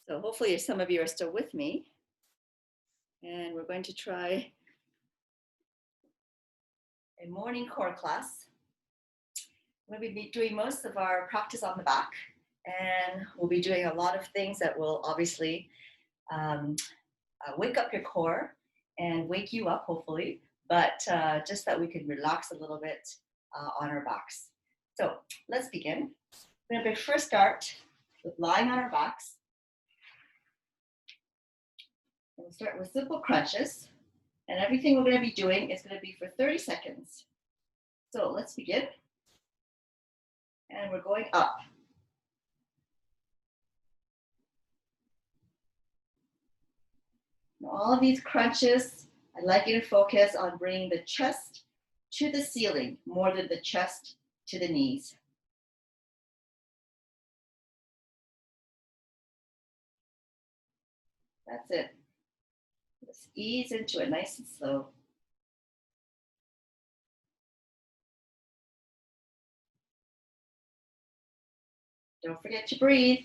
So hopefully some of you are still with me. And we're going to try a morning core class. We'll be doing most of our practice on the back, and we'll be doing a lot of things that will obviously wake up your core and wake you up, hopefully, but just that we can relax a little bit on our backs. So let's begin. We're going to first start with lying on our backs. And we'll start with simple crunches. And everything we're going to be doing is going to be for 30 seconds. So let's begin. And we're going up. Now, all of these crunches, I'd like you to focus on bringing the chest to the ceiling more than the chest to the knees. That's it. Just ease into it nice and slow. Don't forget to breathe.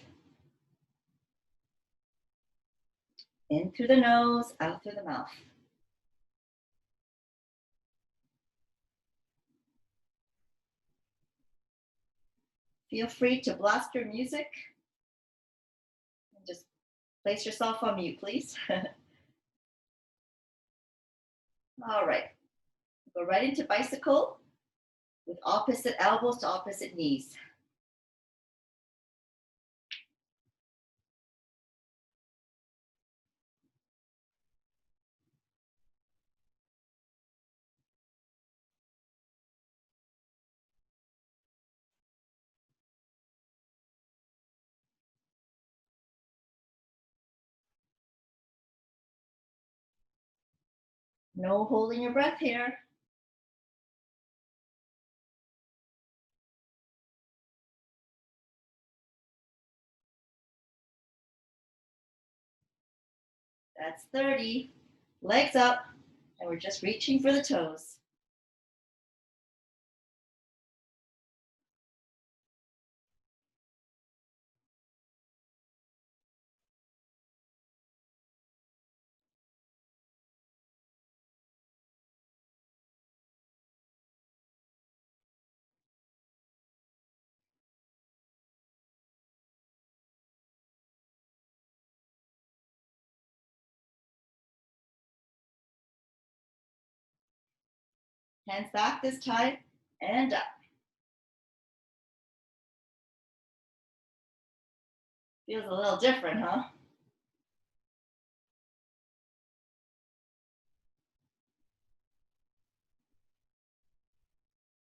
In through the nose, out through the mouth. Feel free to blast your music. And just place yourself on mute, please. All right. Go right into bicycle with opposite elbows to opposite knees. No holding your breath here. That's 30. Legs up, and we're just reaching for the toes. Hands back this time, and up. Feels a little different, huh?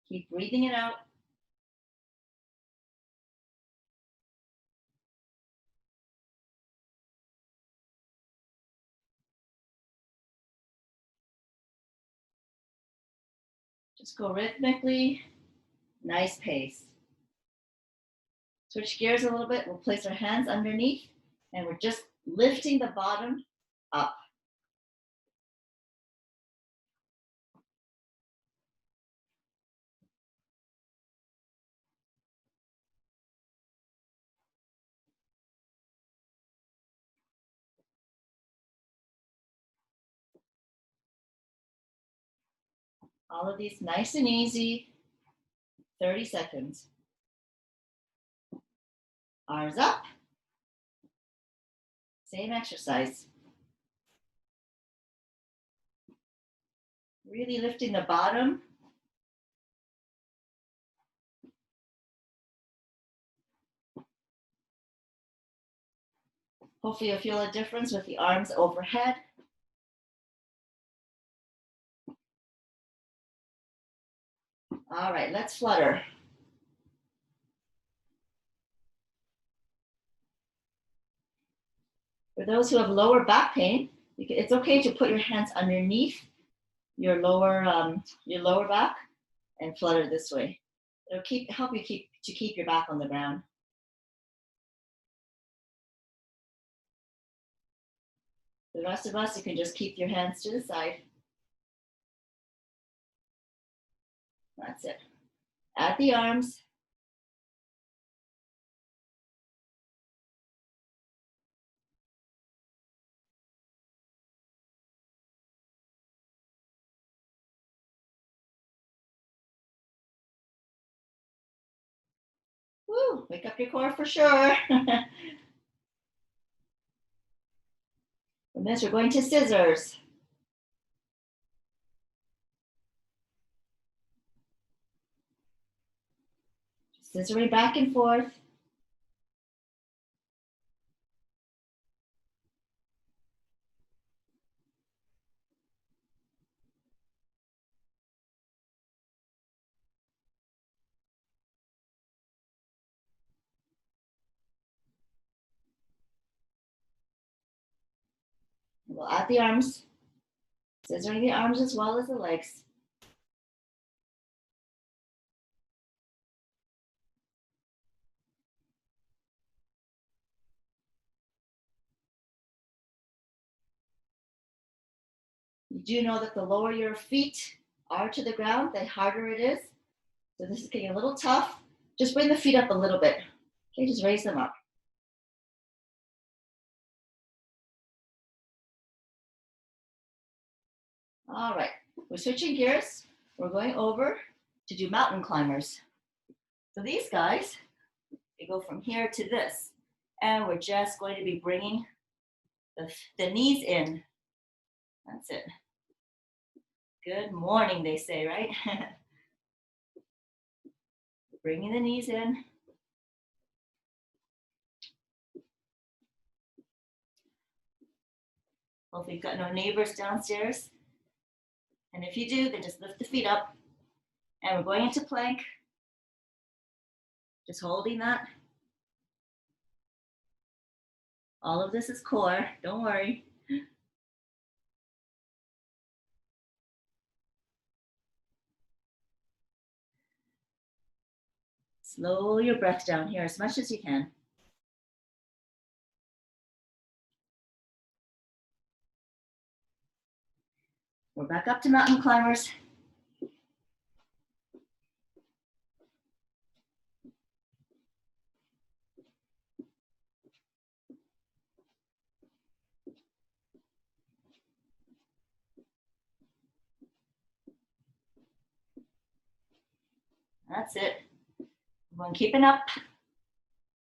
Keep breathing it out. Just go rhythmically, nice pace. Switch gears a little bit. We'll place our hands underneath, and we're just lifting the bottom up. All of these nice and easy, 30 seconds. Arms up. Same exercise. Really lifting the bottom. Hopefully you'll feel a difference with the arms overhead. All right, let's flutter. For those who have lower back pain, it's okay to put your hands underneath your lower back and flutter this way. It'll help you keep your back on the ground. The rest of us, you can just keep your hands to the side. That's it. Add the arms. Woo, wake up your core for sure. From this, we're going to scissors. Scissoring back and forth. We'll add the arms, scissoring the arms as well as the legs. You do know that the lower your feet are to the ground, the harder it is. So this is getting a little tough. Just bring the feet up a little bit. Okay, just raise them up. All right, we're switching gears. We're going over to do mountain climbers. So these guys, they go from here to this. And we're just going to be bringing the knees in. That's it. Good morning, they say, right? Bringing the knees in. Hopefully you've got no neighbors downstairs. And if you do, then just lift the feet up. And we're going into plank. Just holding that. All of this is core, don't worry. Slow your breath down here as much as you can. We're back up to mountain climbers. That's it. Everyone keeping up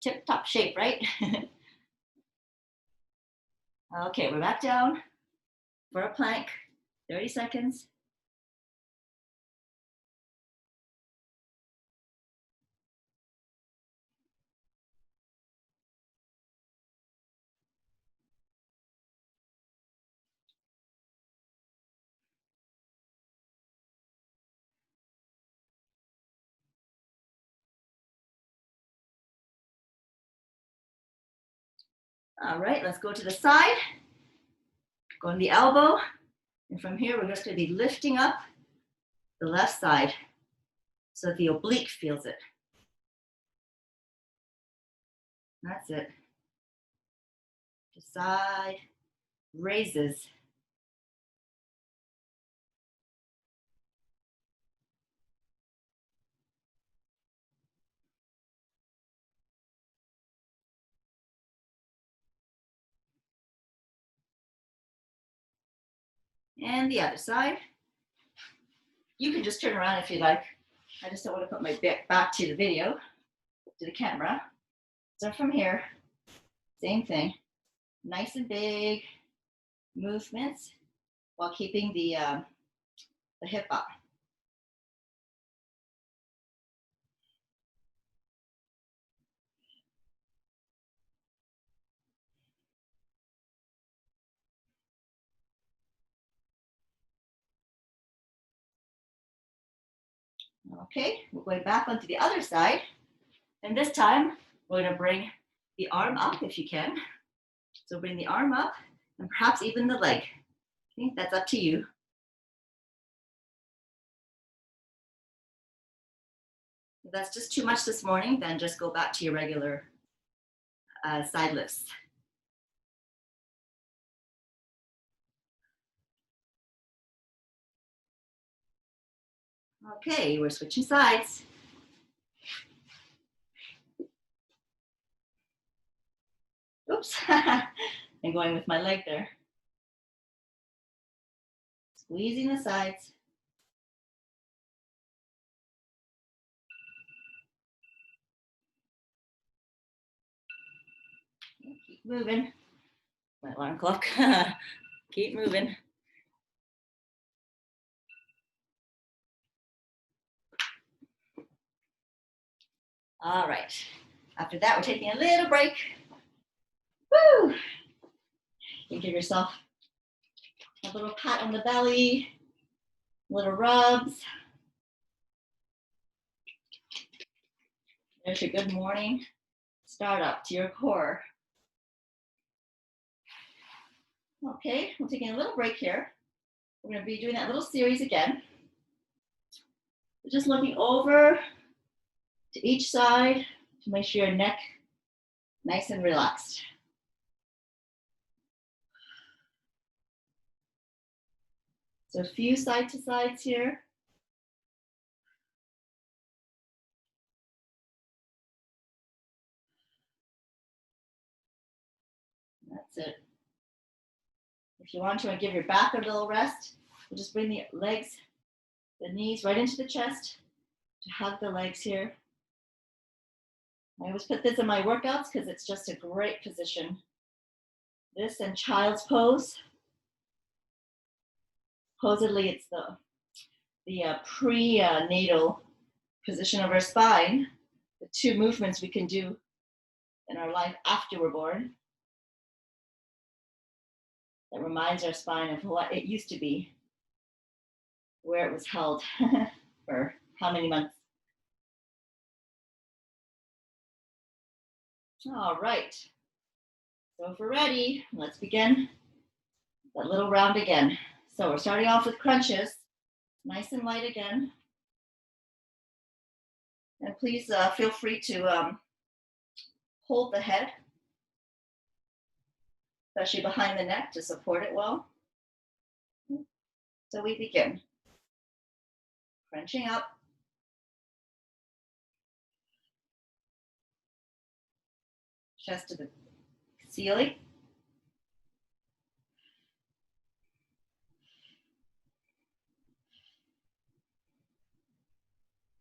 tip-top shape, right? Okay, we're back down for a plank, 30 seconds. All right, let's go to the side. Go on the elbow. And from here, we're just going to be lifting up the left side so that the oblique feels it. That's it. The side raises. And the other side. You can just turn around if you like. I just don't want to put my back to the video, to the camera. So from here, same thing. Nice and big movements while keeping the hip up. Okay, we're going back onto the other side. And this time, we're going to bring the arm up if you can. So bring the arm up and perhaps even the leg. Okay, that's up to you. If that's just too much this morning, then just go back to your regular side lifts. Okay, we're switching sides. Oops, I'm going with my leg there. Squeezing the sides. Keep moving. My alarm clock. Keep moving. All right. After that, we're taking a little break. Woo! You give yourself a little pat on the belly, little rubs. There's your good morning start up to your core. Okay, we're taking a little break here. We're going to be doing that little series again. Just looking over to each side to make sure your neck nice and relaxed. So a few side to sides here. That's it. If you want to give your back a little rest, we'll just bring the legs, the knees right into the chest to hug the legs here. I always put this in my workouts because it's just a great position. This and child's pose. Supposedly it's the prenatal position of our spine, the two movements we can do in our life after we're born. That reminds our spine of what it used to be, where it was held for how many months. All right. So if we're ready, let's begin that little round again. So we're starting off with crunches, nice and light again. And please feel free to hold the head, especially behind the neck, to support it well. So we begin. Crunching up. Chest to the ceiling.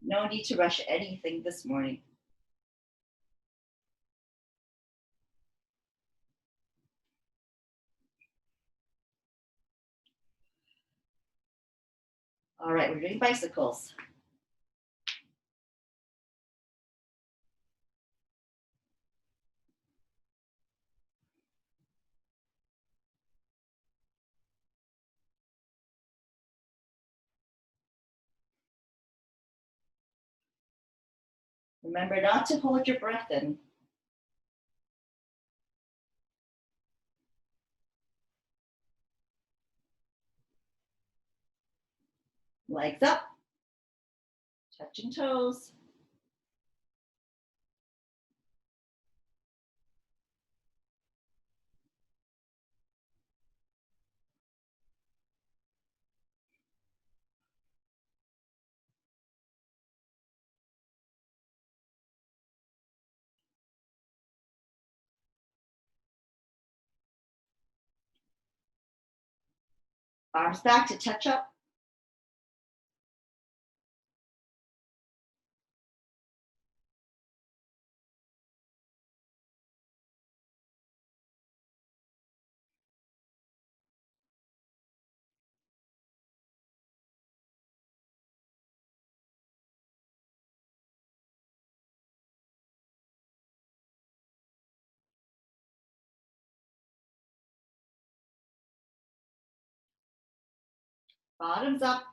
No need to rush anything this morning. All right, we're doing bicycles. Remember not to hold your breath in. Legs up, touching toes. Arms back to touch up. Bottoms up.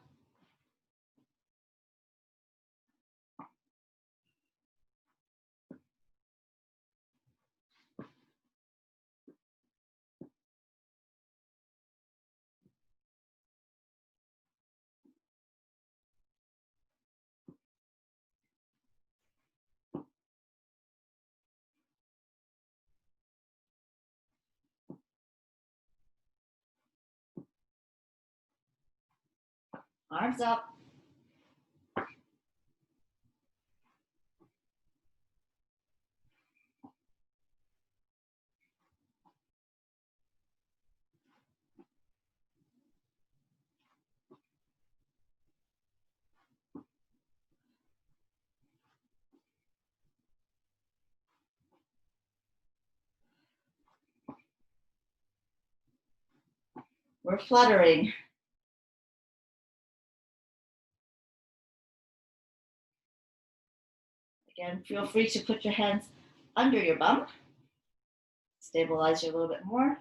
Arms up. We're fluttering. Again, feel free to put your hands under your bum. Stabilize you a little bit more.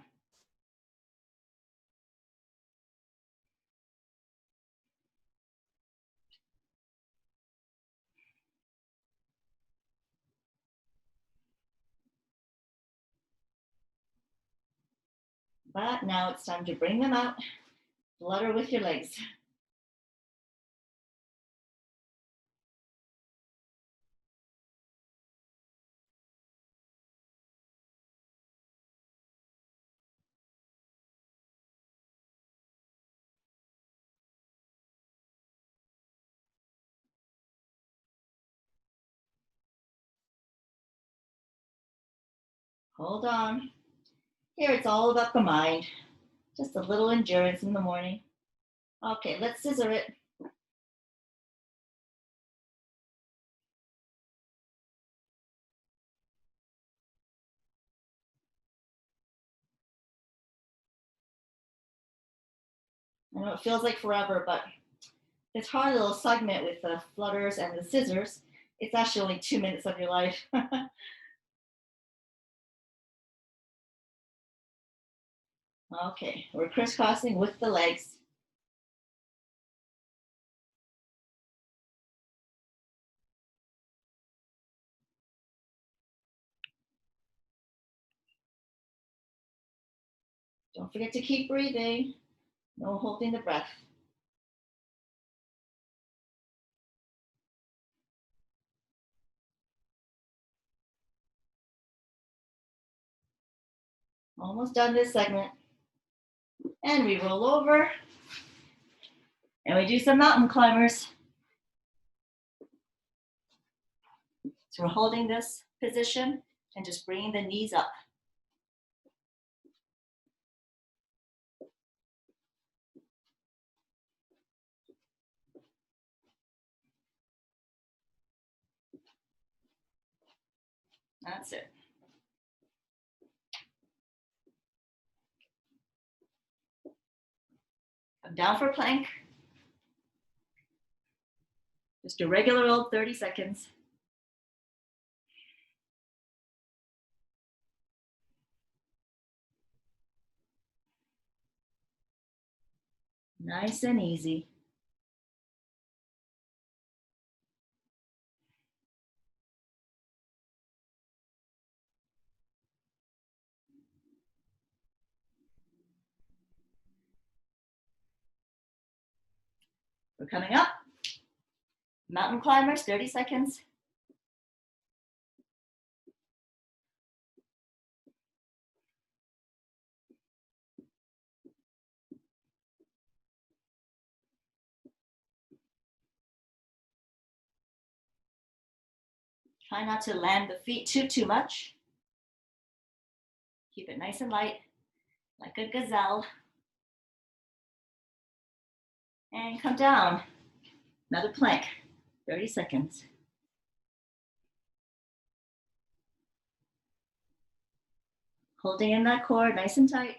But now it's time to bring them out. Flutter with your legs. Hold on. Here it's all about the mind. Just a little endurance in the morning. Okay, let's scissor it. I know it feels like forever, but this hard little segment with the flutters and the scissors, it's actually only 2 minutes of your life. Okay, we're crisscrossing with the legs. Don't forget to keep breathing. No holding the breath. Almost done this segment. And we roll over. And we do some mountain climbers. So we're holding this position and just bringing the knees up. That's it. Come down for plank. Just a regular old 30 seconds. Nice and easy. We're coming up. Mountain climbers, 30 seconds. Try not to land the feet too much. Keep it nice and light, like a gazelle. And come down. Another plank, 30 seconds. Holding in that core nice and tight.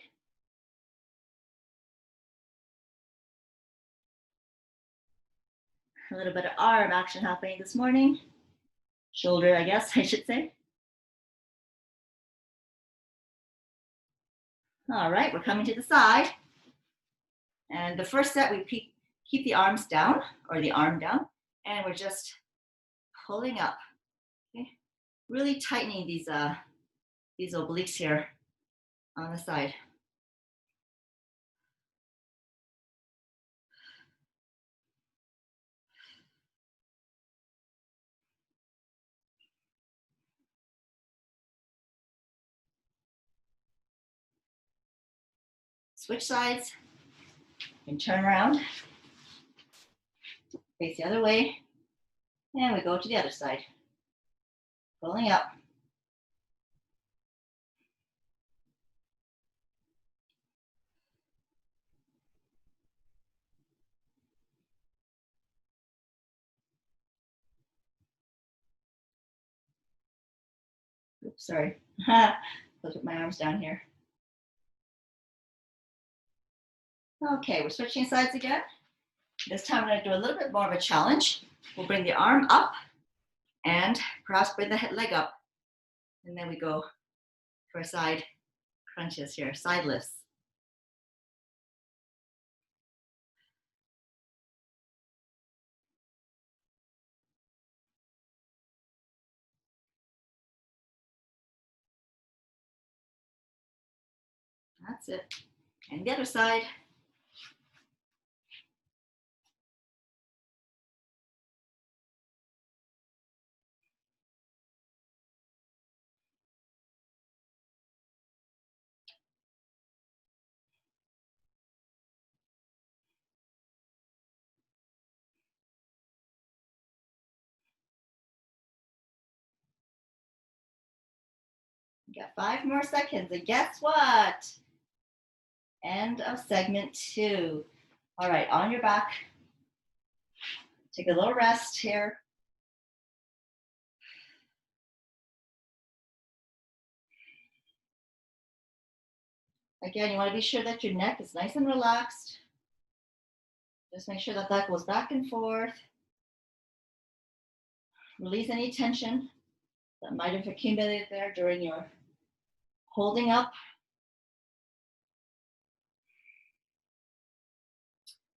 A little bit of arm action happening this morning. Shoulder, I guess I should say. All right, we're coming to the side. And the first set, we keep the arms down, or the arm down, and we're just pulling up. Okay? Really tightening these obliques here on the side. Switch sides and turn around. Face the other way. And we go to the other side. Pulling up. Oops, sorry. I'll put my arms down here. Okay, we're switching sides again. This time we're going to do a little bit more of a challenge. We'll bring the arm up and perhaps bring the leg up. And then we go for side crunches here, side lifts. That's it. And the other side. We got 5 more seconds. And guess what? End of segment 2. All right, on your back. Take a little rest here. Again, you want to be sure that your neck is nice and relaxed. Just make sure that that goes back and forth. Release any tension that might have accumulated there during your holding up.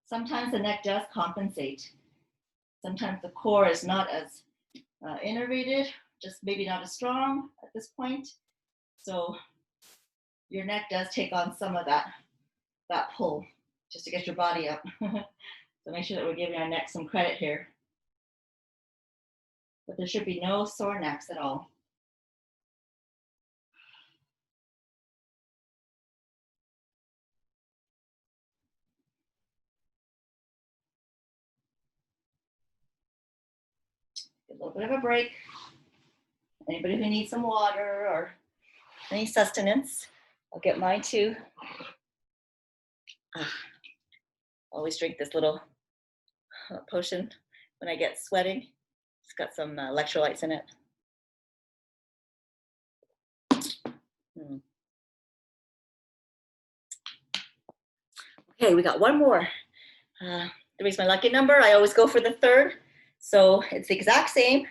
Sometimes the neck does compensate. Sometimes the core is not as innervated, just maybe not as strong at this point. So your neck does take on some of that pull just to get your body up. So make sure that we're giving our neck some credit here. But there should be no sore necks at all. A little bit of a break. Anybody who needs some water or any sustenance, I'll get mine too. Always drink this little potion when I get sweating. It's got some electrolytes in it. Okay, we got one more. Three's my lucky number. I always go for the third. So it's the exact same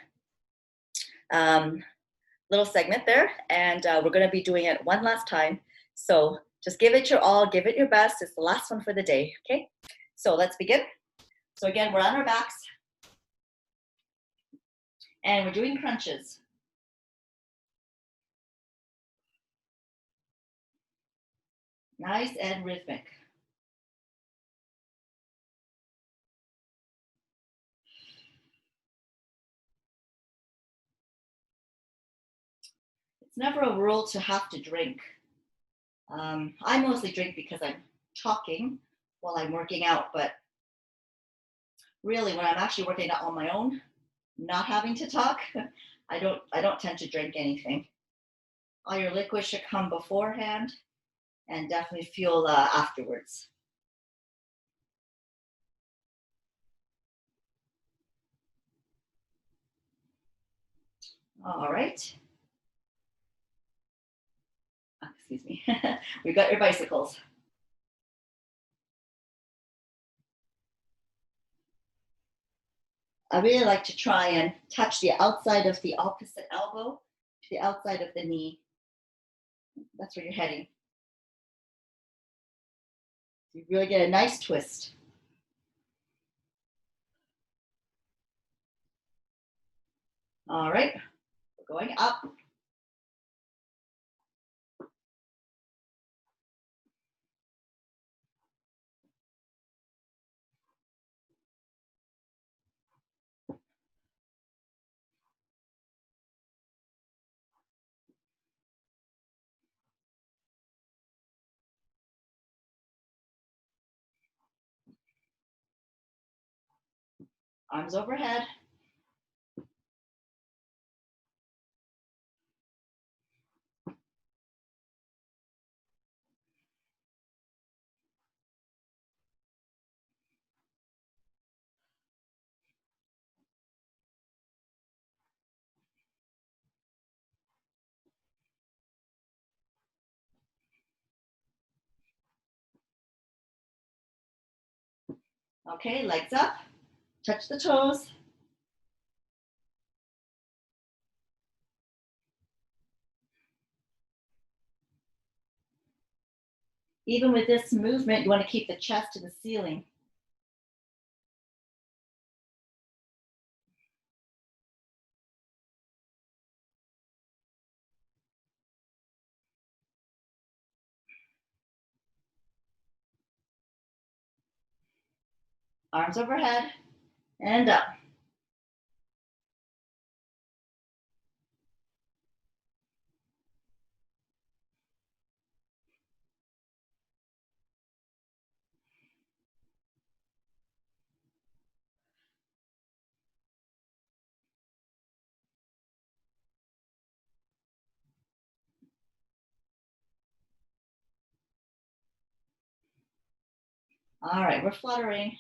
little segment there. And we're going to be doing it one last time. So just give it your all, give it your best. It's the last one for the day. Okay, so let's begin. So again, we're on our backs. And we're doing crunches. Nice and rhythmic. It's never a rule to have to drink. I mostly drink because I'm talking while I'm working out, but really when I'm actually working out on my own, not having to talk, I don't tend to drink anything. All your liquids should come beforehand and definitely fuel afterwards. All right. Oh, excuse me. We got your bicycles. I really like to try and touch the outside of the opposite elbow to the outside of the knee. That's where you're heading. You really get a nice twist. All right, we're going up. Arms overhead. Okay, legs up, touch the toes. Even with this movement, you want to keep the chest to the ceiling. Arms overhead and up. All right, we're fluttering.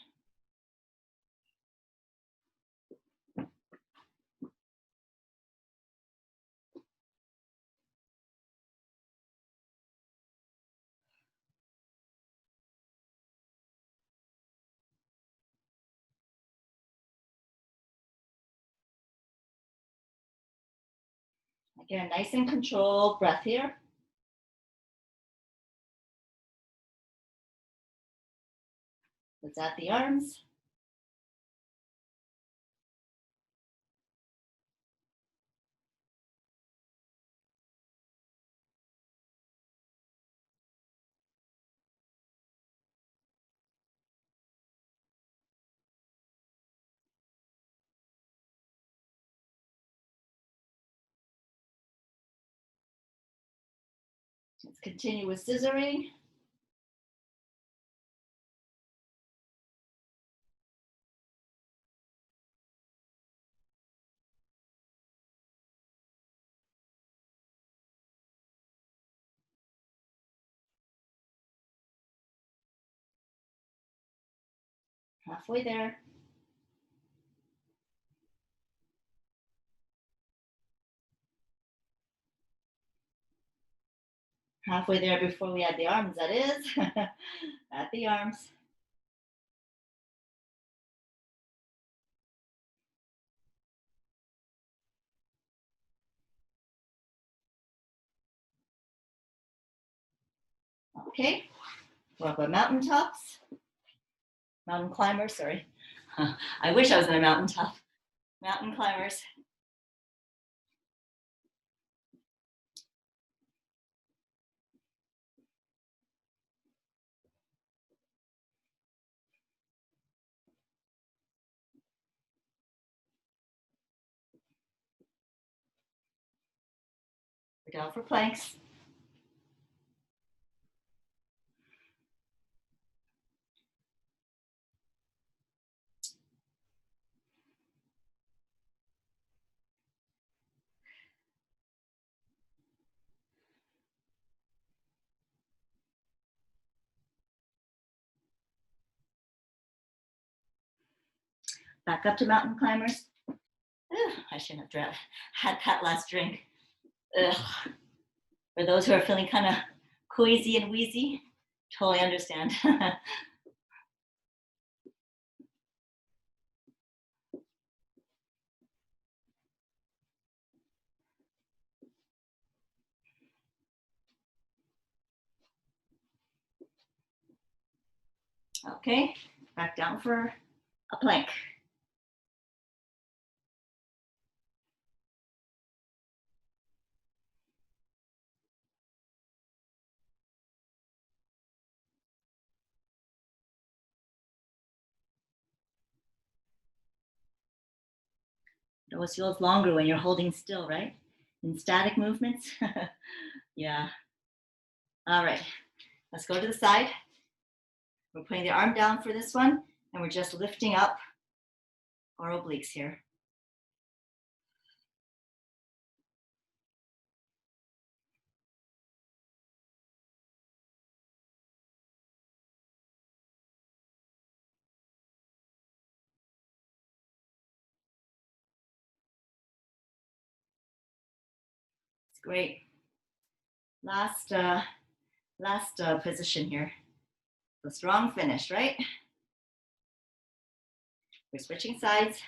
Again, nice and controlled breath here. Let's add the arms. Let's continue with scissoring. Halfway there. Halfway there before we add the arms, that is. Add the arms. Okay, we're up on mountaintops. Mountain climbers, sorry. I wish I was on a mountaintop. Mountain climbers. We're down for planks. Back up to mountain climbers. Ugh, I shouldn't have had that last drink. Ugh. For those who are feeling kind of queasy and wheezy, totally understand. Okay, back down for a plank. It always feels longer when you're holding still, right? In static movements. Yeah. All right, let's go to the side. We're putting the arm down for this one, and we're just lifting up our obliques here. It's great. Last position here. The strong finish, right? We're switching sides.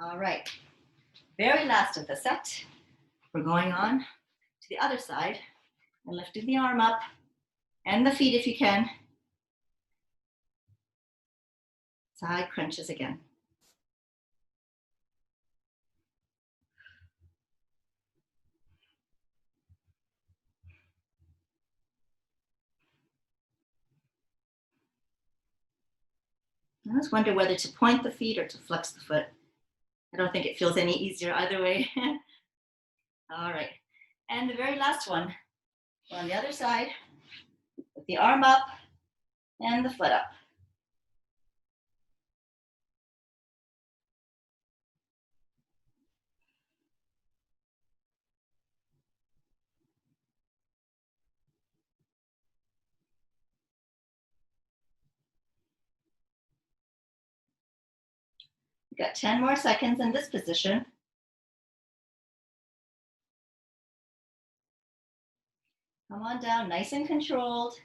All right, very last of the set. We're going on to the other side and lifting the arm up and the feet if you can. Side crunches again. I always wonder whether to point the feet or to flex the foot. I don't think it feels any easier either way. All right, and the very last one, we're on the other side with the arm up and the foot up. We've got 10 more seconds in this position. Come on down, nice and controlled.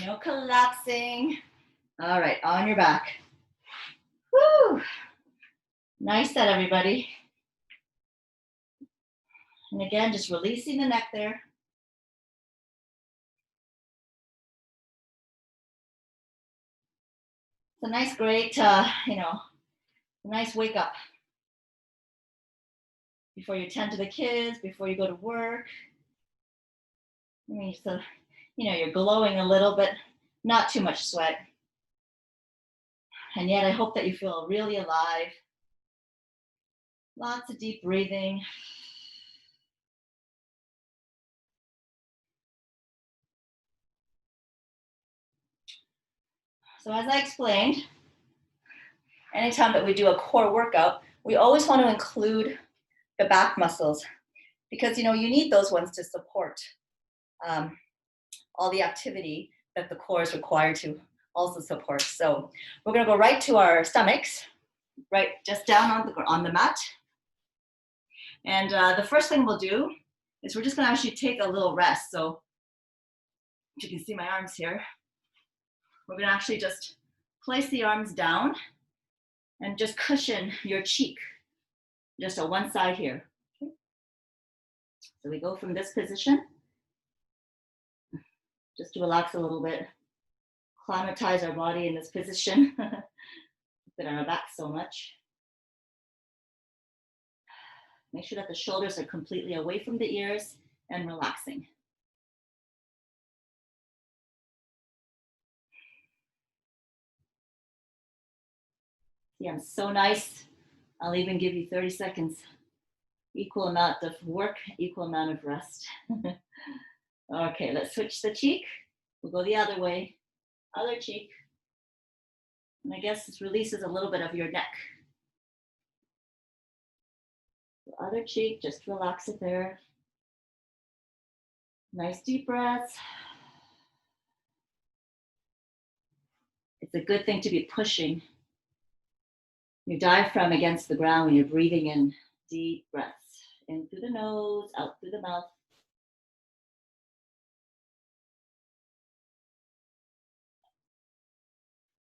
No collapsing. All right, on your back. Woo! Nice set, everybody. And again, just releasing the neck there. It's a nice, great, a nice wake up before you tend to the kids, before you go to work. I mean, so, you're glowing a little, but not too much sweat. And yet I hope that you feel really alive. Lots of deep breathing. So as I explained, anytime that we do a core workout, we always want to include the back muscles because, you need those ones to support all the activity that the core is required to also support. So we're going to go right to our stomachs, right just down on the mat. And the first thing we'll do is we're just going to actually take a little rest. So you can see my arms here. We're going to actually just place the arms down and just cushion your cheek, just on one side here. Okay. So we go from this position, just to relax a little bit, climatize our body in this position. Put on our back so much. Make sure that the shoulders are completely away from the ears and relaxing. Yeah, I'm so nice. I'll even give you 30 seconds. Equal amount of work, equal amount of rest. Okay, let's switch the cheek. We'll go the other way, other cheek. And I guess this releases a little bit of your neck. The other cheek, just relax it there. Nice deep breaths. It's a good thing to be pushing your diaphragm against the ground when you're breathing in deep breaths. In through the nose, out through the mouth.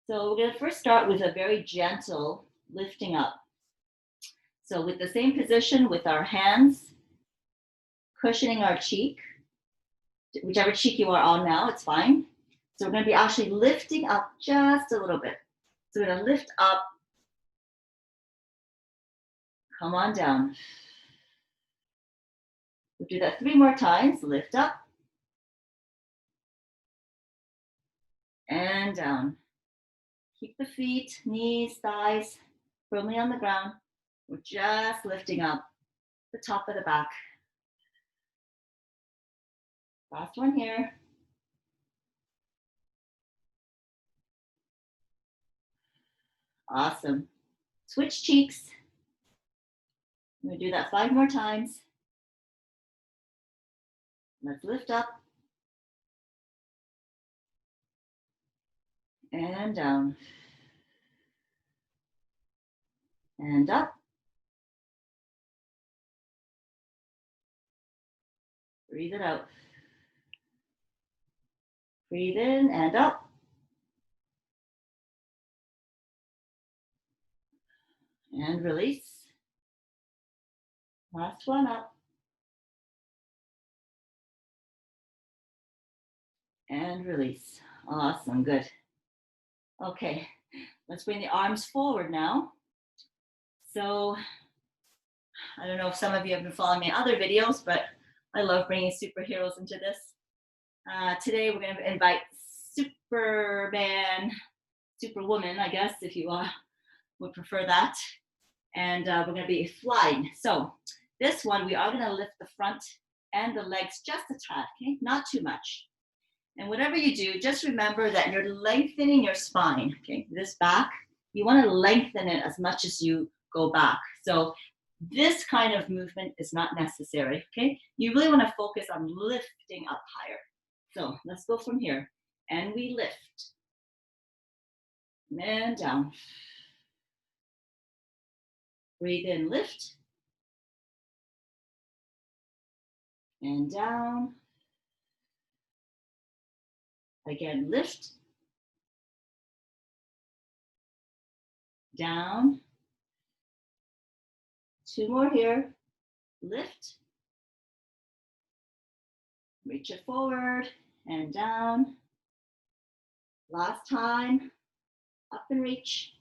So we're going to first start with a very gentle lifting up. So with the same position with our hands, cushioning our cheek, whichever cheek you are on now, it's fine. So we're going to be actually lifting up just a little bit. So we're going to lift up, come on down. We'll do that 3 more times. Lift up and down. Keep the feet, knees, thighs firmly on the ground. We're just lifting up the top of the back. Last one here. Awesome. Switch cheeks. I'm gonna do that 5 more times. Let's lift up and down and up. Breathe it out. Breathe in and up. And release. Last one up. And release. Awesome, good. Okay, let's bring the arms forward now. So, I don't know if some of you have been following my other videos, but I love bringing superheroes into this. Today we're going to invite Superman, Superwoman, I guess, if you would prefer that. And we're going to be flying. So this one, we are going to lift the front and the legs just a tad, okay? Not too much. And whatever you do, just remember that you're lengthening your spine, okay? This back, you want to lengthen it as much as you go back. So this kind of movement is not necessary, okay? You really want to focus on lifting up higher. So let's go from here. And we lift. And down. Breathe in, lift. And down. Again, lift. Down. 2 more here. Lift. Reach it forward and down. Last time. Up and reach.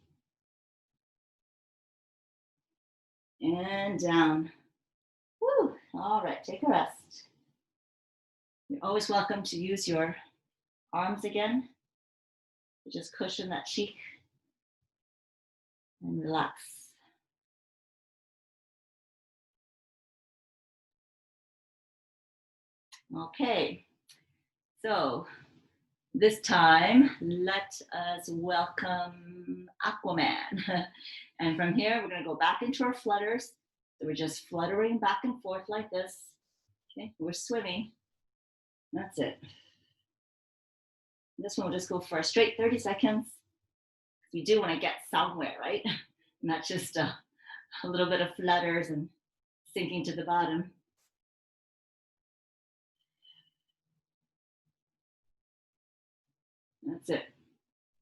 And down. Woo. All right, take a rest. You're always welcome to use your arms again to just cushion that cheek and relax. Okay, so this time let us welcome Aquaman. And from here, we're going to go back into our flutters. So we're just fluttering back and forth like this. Okay, we're swimming. That's it. This one will just go for a straight 30 seconds. We do want to get somewhere, right? Not just a little bit of flutters and sinking to the bottom. That's it.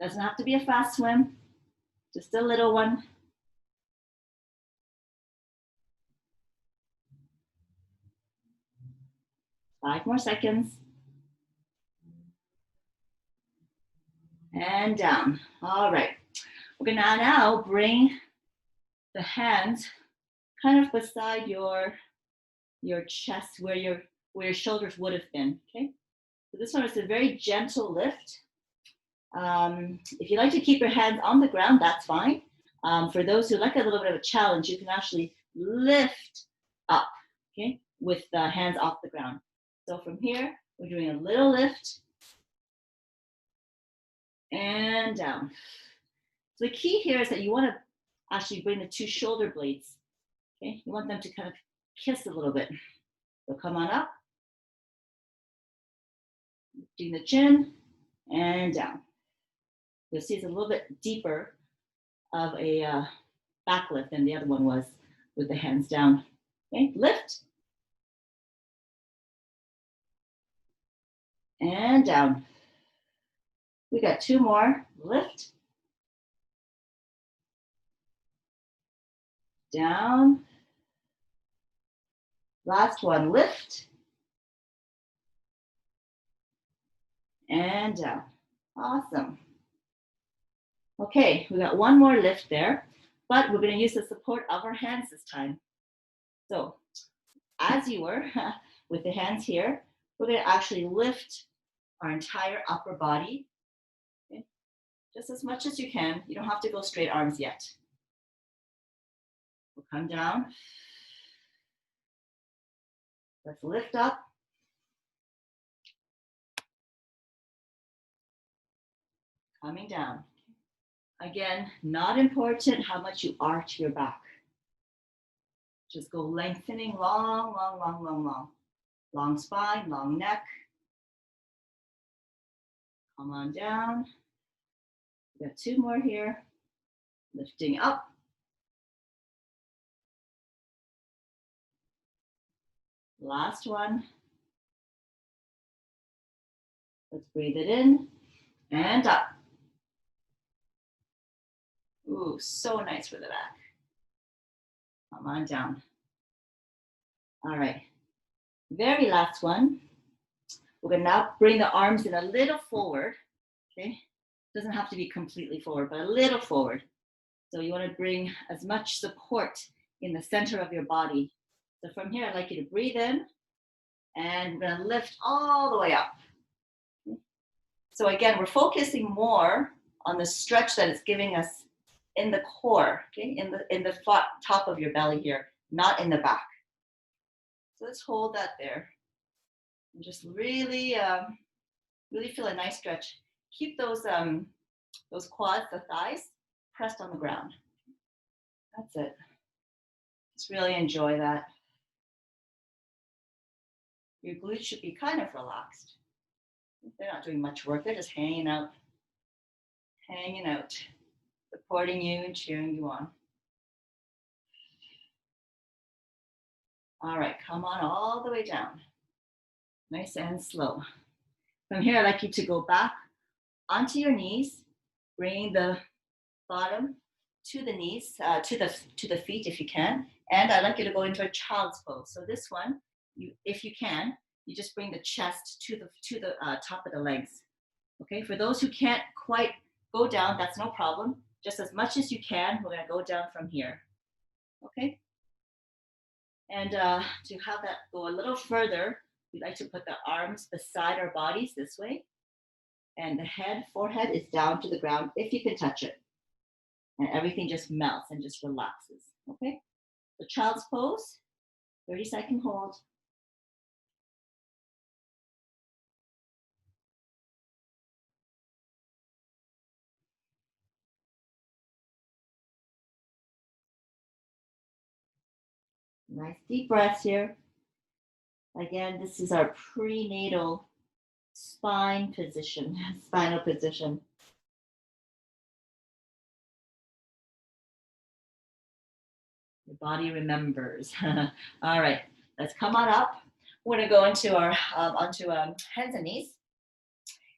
Doesn't have to be a fast swim, just a little one. Five more seconds. And down. All right. We're gonna now bring the hands kind of beside your chest where your shoulders would have been, okay? So this one is a very gentle lift. If you like to keep your hands on the ground, that's fine. For those who like a little bit of a challenge, you can actually lift up, okay, with the hands off the ground. So from here, we're doing a little lift and down. So the key here is that you want to actually bring the 2 shoulder blades, okay? You want them to kind of kiss a little bit. So come on up, lifting the chin and down. You'll see it's a little bit deeper of a back lift than the other one was with the hands down. Okay, lift. And down. We got 2 more. Lift. Down. Last one, lift. And down. Awesome. Okay, we got 1 more lift there, but we're going to use the support of our hands this time. So as you were with the hands here, we're going to actually lift our entire upper body, okay? Just as much as you can. You don't have to go straight arms yet. We'll come down. Let's lift up. Coming down. Again, not important how much you arch your back. Just go lengthening, long, long, long, long, long. Long spine, long neck. Come on down. We got 2 more here. Lifting up. Last one. Let's breathe it in and up. Ooh, so nice for the back. Come on down. All right. Very last one. We're going to now bring the arms in a little forward. Okay. Doesn't have to be completely forward, but a little forward. So you want to bring as much support in the center of your body. So from here, I'd like you to breathe in, and we're going to lift all the way up. So again, we're focusing more on the stretch that it's giving us in the core, okay, in the top of your belly here, not in the back. So let's hold that there. And just really, really feel a nice stretch. Keep those quads, the thighs, pressed on the ground. That's it. Just really enjoy that. Your glutes should be kind of relaxed. They're not doing much work. They're just hanging out, supporting you and cheering you on. All right, come on all the way down. Nice and slow. From here, I'd like you to go back onto your knees, bring the bottom to the knees, to the feet if you can. And I'd like you to go into a child's pose. So this one, if you can, you just bring the chest to the top of the legs. Okay, for those who can't quite go down, that's no problem. Just as much as you can, we're gonna go down from here. Okay? And to have that go a little further, we like to put the arms beside our bodies this way. And the forehead is down to the ground if you can touch it. And everything just melts and just relaxes. Okay? The child's pose, 30-second hold. Nice deep breaths here. Again, this is our prenatal spinal position. The body remembers. All right, let's come on up. We're gonna go into our onto hands and knees,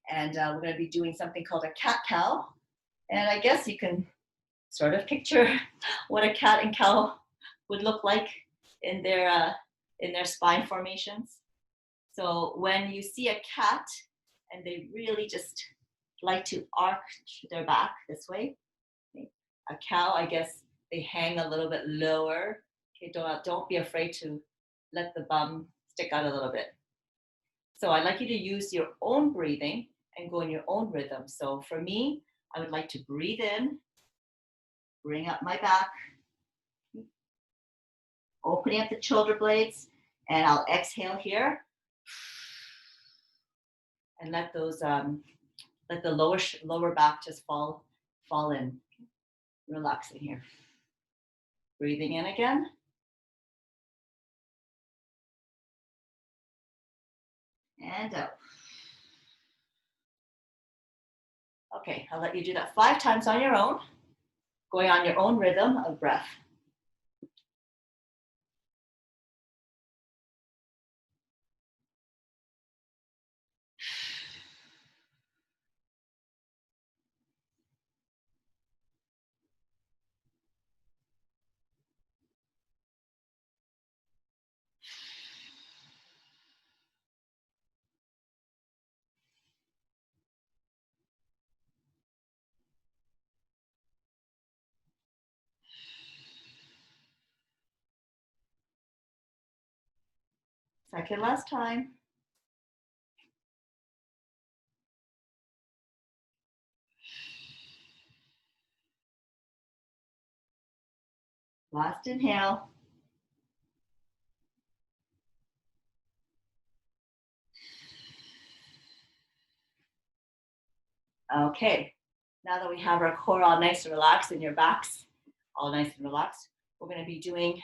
and we're gonna be doing something called a cat-cow. And I guess you can sort of picture what a cat and cow would look like in their spine formations. So when you see a cat and they really just like to arch their back this way, okay. A cow, I guess they hang a little bit lower. Okay, don't be afraid to let the bum stick out a little bit. So I'd like you to use your own breathing and go in your own rhythm. So for me, I would like to breathe in, bring up my back, opening up the shoulder blades, and I'll exhale here. And let those let the lower back just fall in. Relaxing here. Breathing in again. And out. Okay, I'll let you do that 5 times on your own, going on your own rhythm of breath. Second last time. Last inhale. Okay, now that we have our core all nice and relaxed and your backs all nice and relaxed, we're going to be doing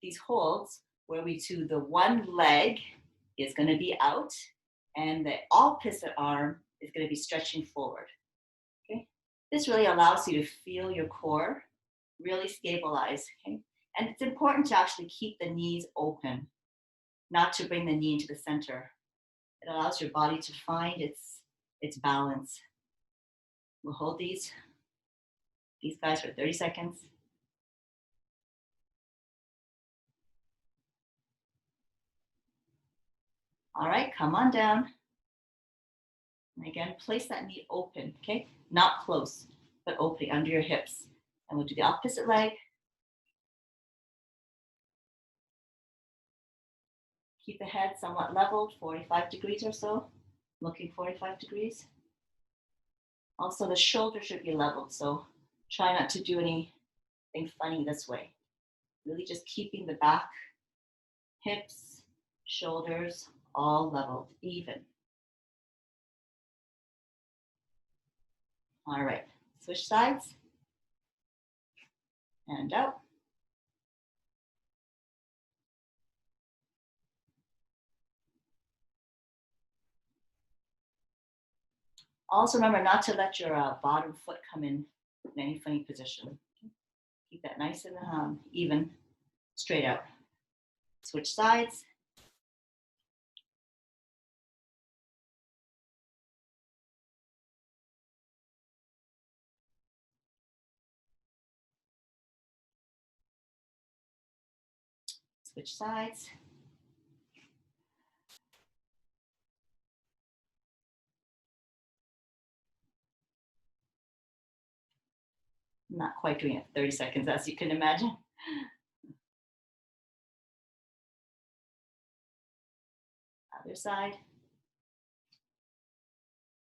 these holds where we do the one leg is going to be out and the opposite arm is going to be stretching forward. Okay, this really allows you to feel your core really stabilize. Okay, and it's important to actually keep the knees open, not to bring the knee into the center. It allows your body to find its balance. We'll hold these guys for 30 seconds. All right, come on down. And again, place that knee open, okay? Not close, but open under your hips. And we'll do the opposite leg. Keep the head somewhat leveled, 45 degrees or so, looking 45 degrees. Also, the shoulders should be leveled, so try not to do anything funny this way. Really just keeping the back, hips, shoulders, all leveled, even. All right, switch sides. And out. Also remember not to let your bottom foot come in any funny position. Keep that nice and even, straight out. Switch sides. Switch sides. I'm not quite doing it 30 seconds, as you can imagine. Other side.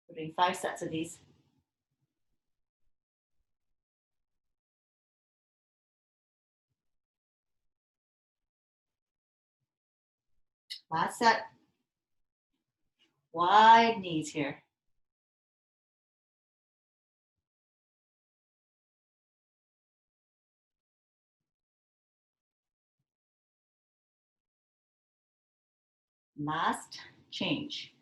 We're doing 5 sets of these. Last set. Wide knees here. Last change.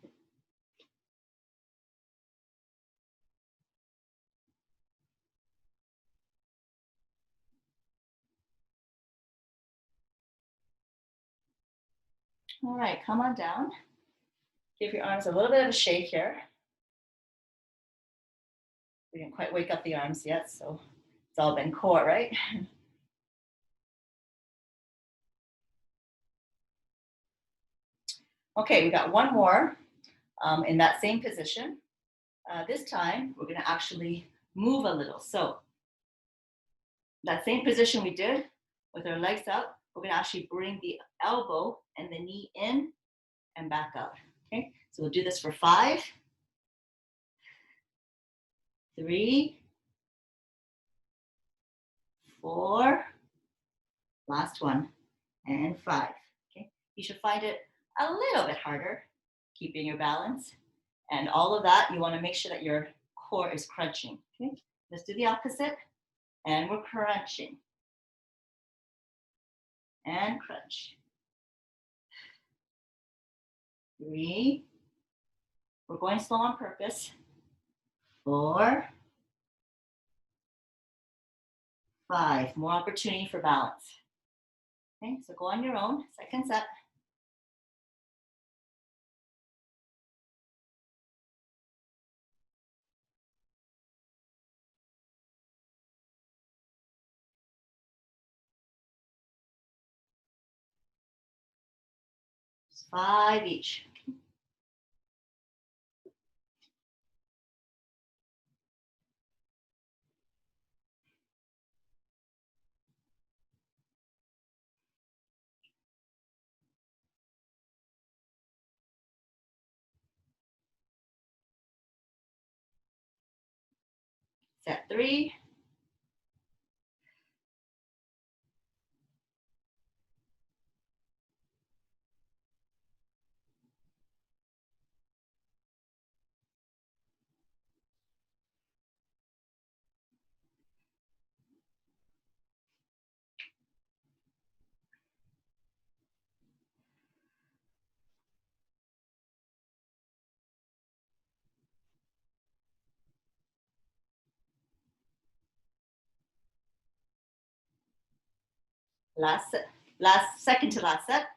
All right, come on down. Give your arms a little bit of a shake here. We didn't quite wake up the arms yet, so it's all been core, right? Okay, we got one more in that same position. This time, we're gonna actually move a little. So that same position we did with our legs up, we're gonna actually bring the elbow and the knee in and back out, okay? So we'll do this for 5, 3, 4, last one, and 5, okay? You should find it a little bit harder, keeping your balance. And all of that, you wanna make sure that your core is crunching, okay? Let's do the opposite, and we're crunching. And crunch. 3, we're going slow on purpose. 4, 5, more opportunity for balance. Okay, so go on your own, second set. Just 5 each. Set 3. Last set, last second to last set.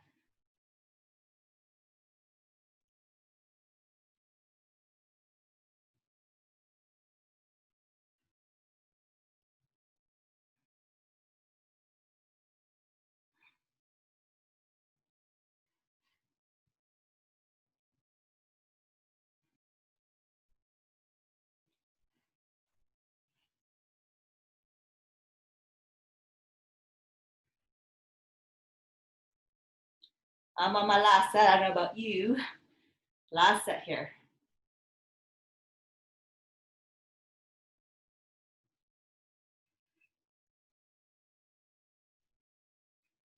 I'm on my last set. I don't know about you. Last set here.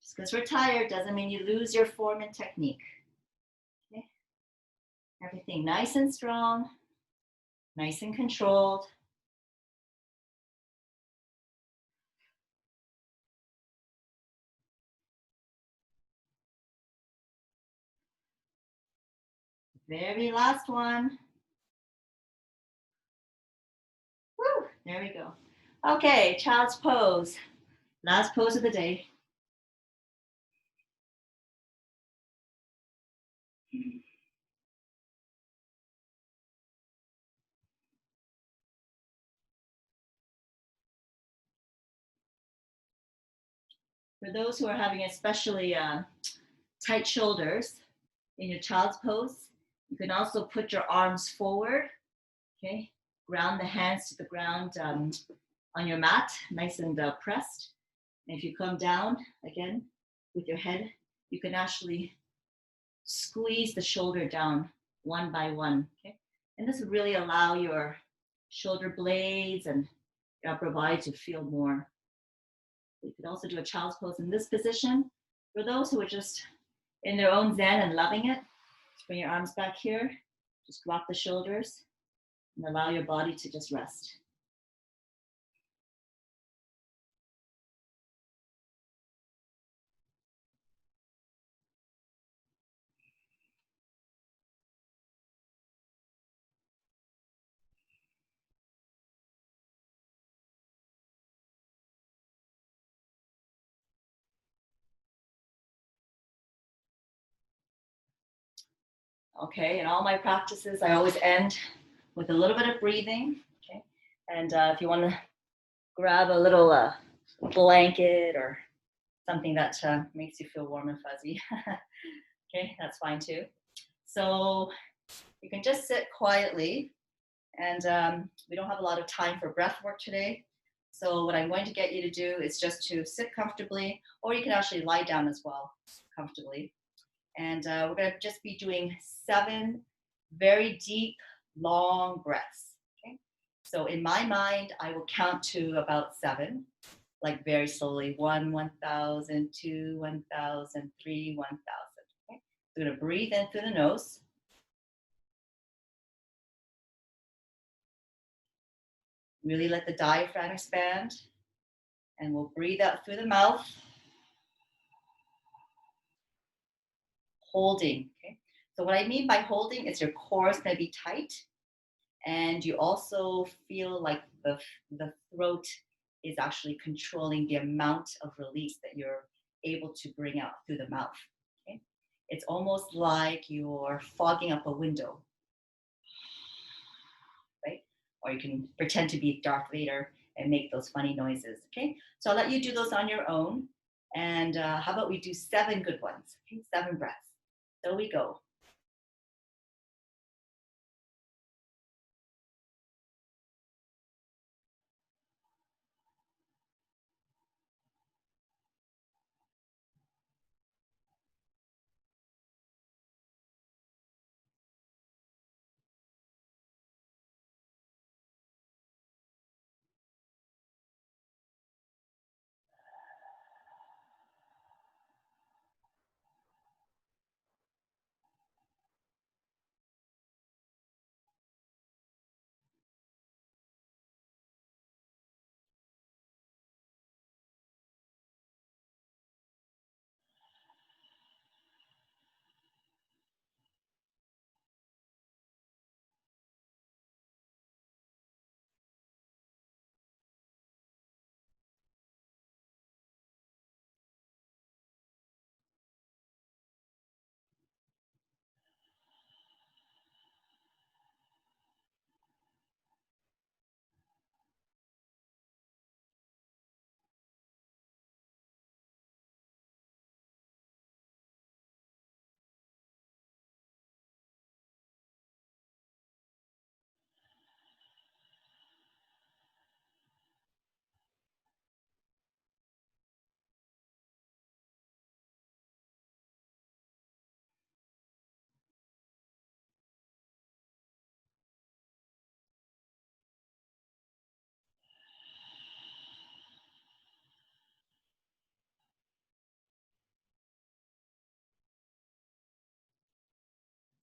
Just because we're tired doesn't mean you lose your form and technique. Okay? Everything nice and strong, nice and controlled. Very last one. Woo, there we go. Okay, child's pose. Last pose of the day. For those who are having especially tight shoulders in your child's pose, you can also put your arms forward, okay? Ground the hands to the ground on your mat, nice and pressed. And if you come down again with your head, you can actually squeeze the shoulder down one by one, okay? And this will really allow your shoulder blades and your upper body to feel more. You could also do a child's pose in this position. For those who are just in their own zen and loving it, just bring your arms back here, just drop the shoulders and allow your body to just rest. Okay, in all my practices, I always end with a little bit of breathing, okay? And if you want to grab a little blanket or something that makes you feel warm and fuzzy, okay, that's fine too. So you can just sit quietly, and we don't have a lot of time for breath work today. So what I'm going to get you to do is just to sit comfortably, or you can actually lie down as well comfortably. And we're going to just be doing 7 very deep, long breaths. Okay. So in my mind, I will count to about 7, like very slowly. 1, 1,000, 2, 1,000, 3, 1,000. Okay. So we're going to breathe in through the nose. Really let the diaphragm expand. And we'll breathe out through the mouth, holding. Okay. So what I mean by holding is your core is going to be tight, and you also feel like the throat is actually controlling the amount of release that you're able to bring out through the mouth. Okay. It's almost like you're fogging up a window, right? Or you can pretend to be Darth Vader and make those funny noises. Okay. So I'll let you do those on your own. And how about we do 7 good ones? Okay, 7 breaths. So we go.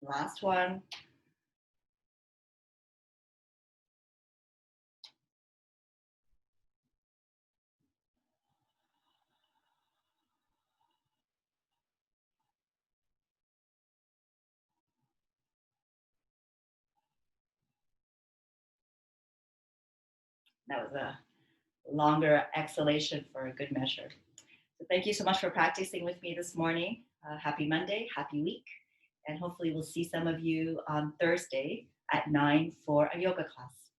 Last one. That was a longer exhalation for a good measure. So thank you so much for practicing with me this morning. Happy Monday, happy week. And hopefully we'll see some of you on Thursday at 9 for a yoga class.